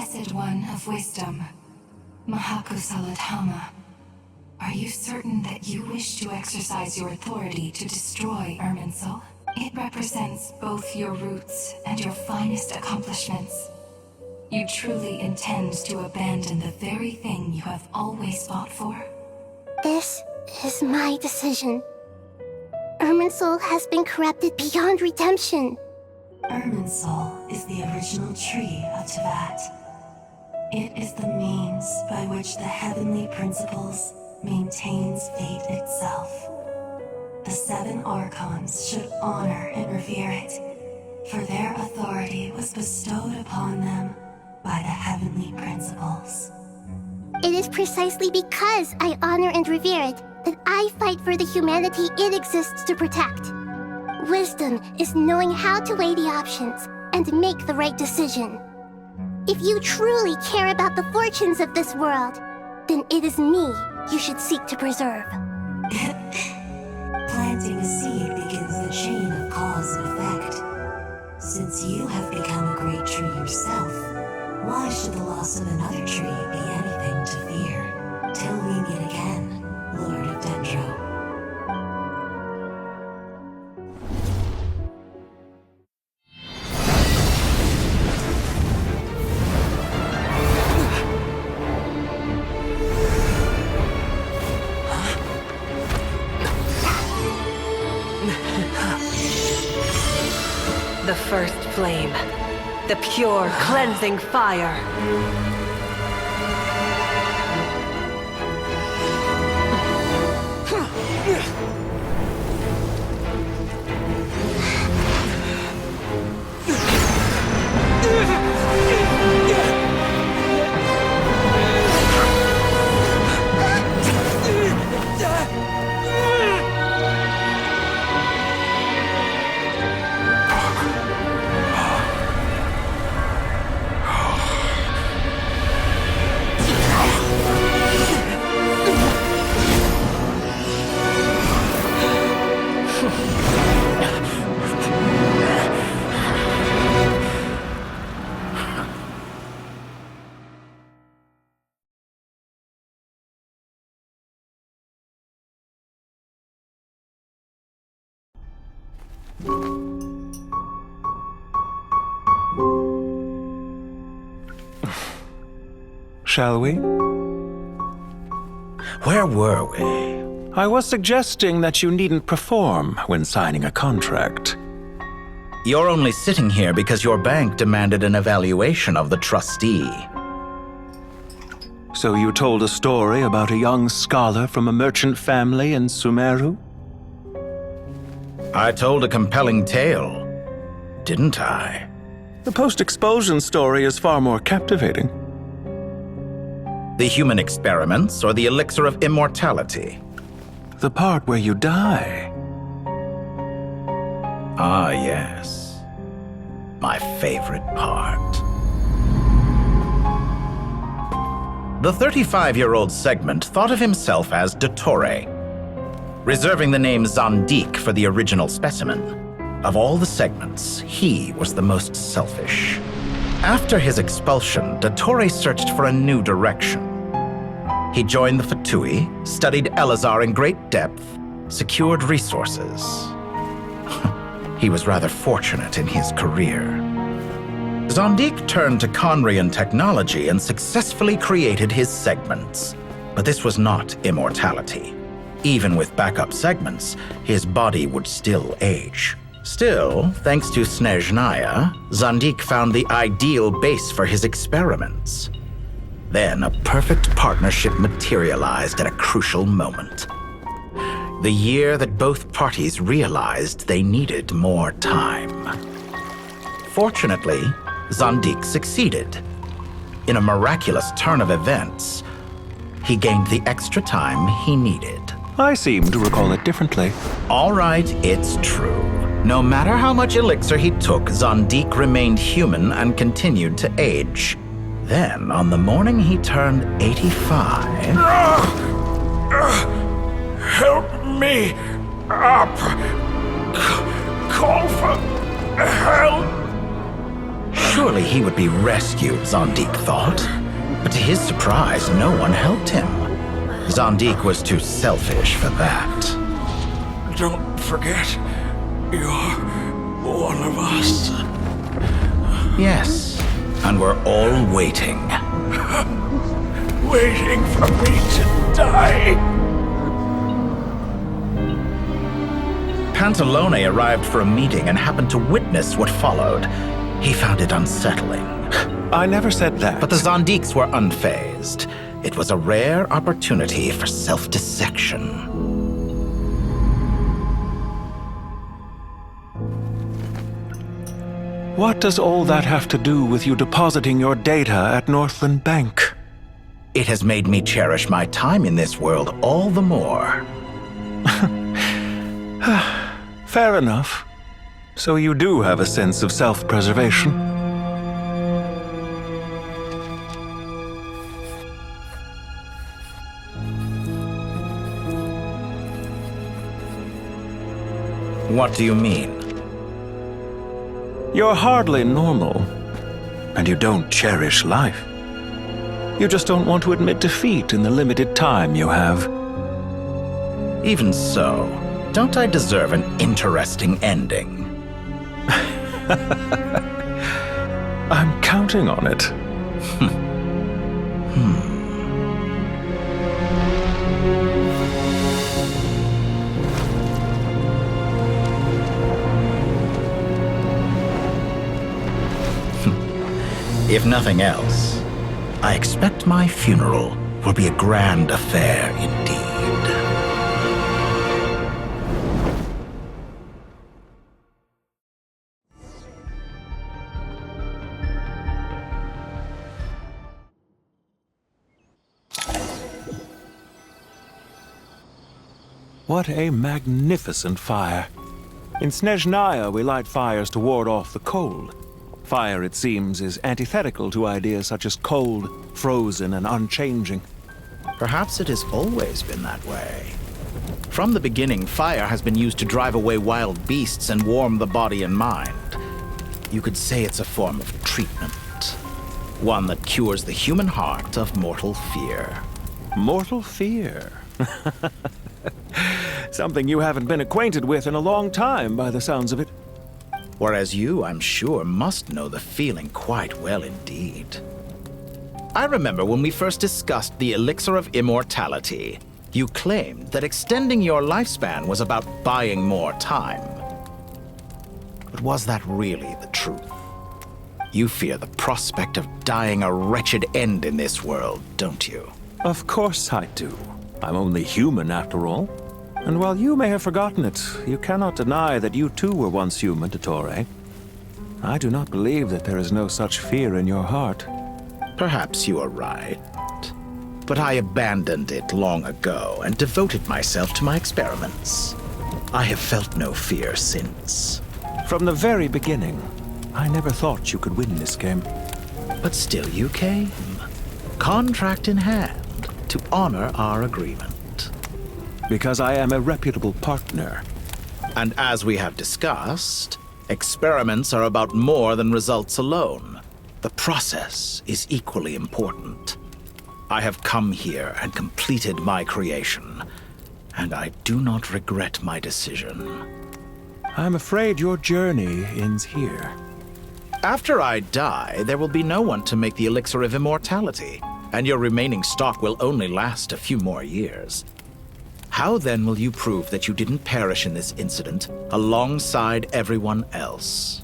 Blessed One of Wisdom, Mahakusala Dhamma, are you certain that you wish to exercise your authority to destroy Irminsul? It represents both your roots and your finest accomplishments. You truly intend to abandon the very thing you have always fought for? This is my decision. Irminsul has been corrupted beyond redemption. Irminsul is the original tree of Teyvat. It is the means by which the heavenly principles maintains fate itself. The 7 Archons should honor and revere it, for their authority was bestowed upon them by the heavenly principles. It is precisely because I honor and revere it that I fight for the humanity it exists to protect. Wisdom is knowing how to weigh the options and make the right decision. If you truly care about the fortunes of this world, then it is me you should seek to preserve. Planting a seed begins the chain of cause and effect. Since you have become a great tree yourself, why should the loss of another tree be anything to fear? Till we meet again, Lord of Dendro. The first flame. The pure, cleansing fire. Shall we? Where were we? I was suggesting that you needn't perform when signing a contract. You're only sitting here because your bank demanded an evaluation of the trustee. So you told a story about a young scholar from a merchant family in Sumeru? I told a compelling tale, didn't I? The post-expulsion story is far more captivating. The human experiments or the elixir of immortality? The part where you die. Ah, yes. My favorite part. The 35-year-old Segment thought of himself as Dottore, reserving the name Zandik for the original specimen. Of all the Segments, he was the most selfish. After his expulsion, Dottore searched for a new direction. He joined the Fatui, studied Elazar in great depth, secured resources. He was rather fortunate in his career. Zandik turned to Conrian technology and successfully created his segments. But this was not immortality. Even with backup segments, his body would still age. Still, thanks to Snezhnaya, Zandik found the ideal base for his experiments. Then a perfect partnership materialized at a crucial moment. The year that both parties realized they needed more time. Fortunately, Zandik succeeded. In a miraculous turn of events, he gained the extra time he needed. I seem to recall it differently. All right, it's true. No matter how much elixir he took, Zandik remained human and continued to age. Then, on the morning he turned 85... Help me up! Call for help! Surely he would be rescued, Zondik thought. But to his surprise, no one helped him. Zondik was too selfish for that. Don't forget, you're one of us. Yes, and we're all waiting. Waiting for me to die. Pantalone arrived for a meeting and happened to witness what followed. He found it unsettling. I never said that. But the Zondiks were unfazed. It was a rare opportunity for self-dissection. What does all that have to do with you depositing your data at Northland Bank? It has made me cherish my time in this world all the more. Fair enough. So you do have a sense of self-preservation. What do you mean? You're hardly normal, and you don't cherish life. You just don't want to admit defeat in the limited time you have. Even so, don't I deserve an interesting ending? I'm counting on it. If nothing else, I expect my funeral will be a grand affair indeed. What a magnificent fire. In Snezhnaya, we light fires to ward off the cold. Fire, it seems, is antithetical to ideas such as cold, frozen, and unchanging. Perhaps it has always been that way. From the beginning, fire has been used to drive away wild beasts and warm the body and mind. You could say it's a form of treatment. One that cures the human heart of mortal fear. Mortal fear. Something you haven't been acquainted with in a long time, by the sounds of it. Whereas you, I'm sure, must know the feeling quite well indeed. I remember when we first discussed the elixir of immortality, you claimed that extending your lifespan was about buying more time. But was that really the truth? You fear the prospect of dying a wretched end in this world, don't you? Of course I do. I'm only human, after all. And while you may have forgotten it, you cannot deny that you too were once human, Dottore. I do not believe that there is no such fear in your heart. Perhaps you are right. But I abandoned it long ago and devoted myself to my experiments. I have felt no fear since. From the very beginning, I never thought you could win this game. But still you came, contract in hand, to honor our agreement. Because I am a reputable partner. And as we have discussed, experiments are about more than results alone. The process is equally important. I have come here and completed my creation, and I do not regret my decision. I'm afraid your journey ends here. After I die, there will be no one to make the elixir of immortality, and your remaining stock will only last a few more years. How then will you prove that you didn't perish in this incident alongside everyone else?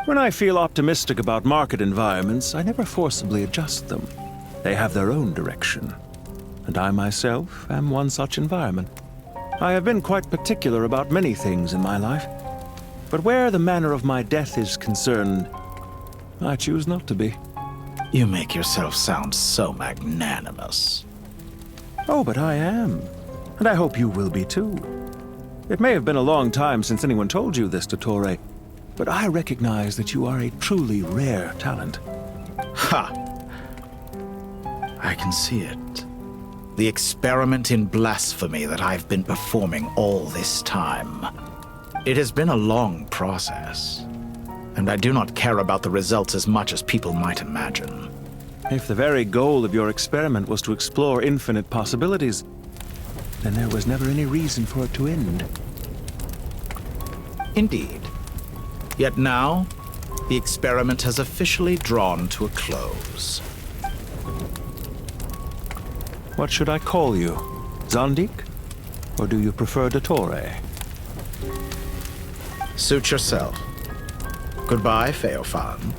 When I feel optimistic about market environments, I never forcibly adjust them. They have their own direction. And I myself am one such environment. I have been quite particular about many things in my life. But where the manner of my death is concerned, I choose not to be. You make yourself sound so magnanimous. Oh, but I am. And I hope you will be too. It may have been a long time since anyone told you this, Dottore, but I recognize that you are a truly rare talent. Ha! I can see it. The experiment in blasphemy that I've been performing all this time. It has been a long process. and I do not care about the results as much as people might imagine. If the very goal of your experiment was to explore infinite possibilities, then there was never any reason for it to end. Indeed. Yet now, the experiment has officially drawn to a close. What should I call you? Zondik? Or do you prefer Dottore? Suit yourself. Goodbye, Feofan.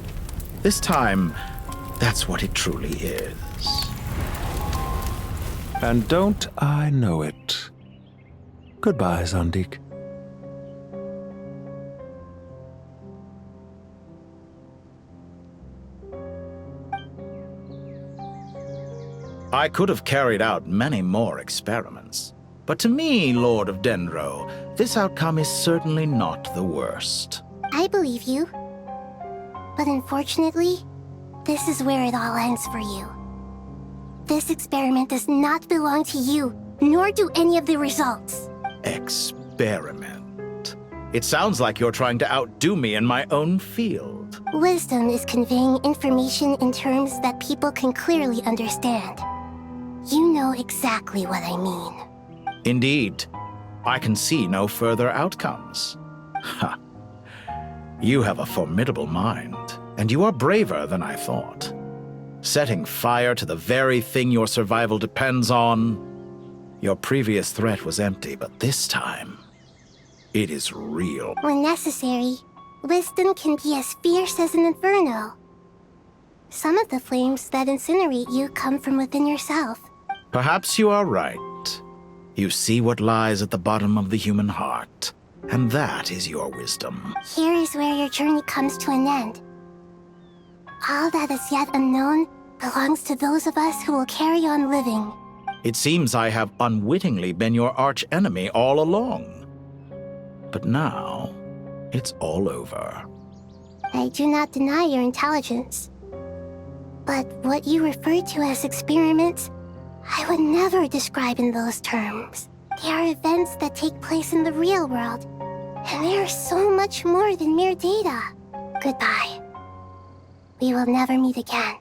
This time, that's what it truly is. And don't I know it? Goodbye, Zondik. I could have carried out many more experiments. But to me, Lord of Dendro, this outcome is certainly not the worst. I believe you. But unfortunately, this is where it all ends for you. This experiment does not belong to you, nor do any of the results. Experiment. It sounds like you're trying to outdo me in my own field. Wisdom is conveying information in terms that people can clearly understand. You know exactly what I mean. Indeed. I can see no further outcomes. Ha. You have a formidable mind, and you are braver than I thought. Setting fire to the very thing your survival depends on. Your previous threat was empty, but this time, it is real. When necessary, wisdom can be as fierce as an inferno. Some of the flames that incinerate you come from within yourself. Perhaps you are right. You see what lies at the bottom of the human heart, and that is your wisdom. Here is where your journey comes to an end. All that is yet unknown belongs to those of us who will carry on living. It seems I have unwittingly been your arch-enemy all along. But now, it's all over. I do not deny your intelligence. But what you refer to as experiments, I would never describe in those terms. They are events that take place in the real world, and they are so much more than mere data. Goodbye. We will never meet again.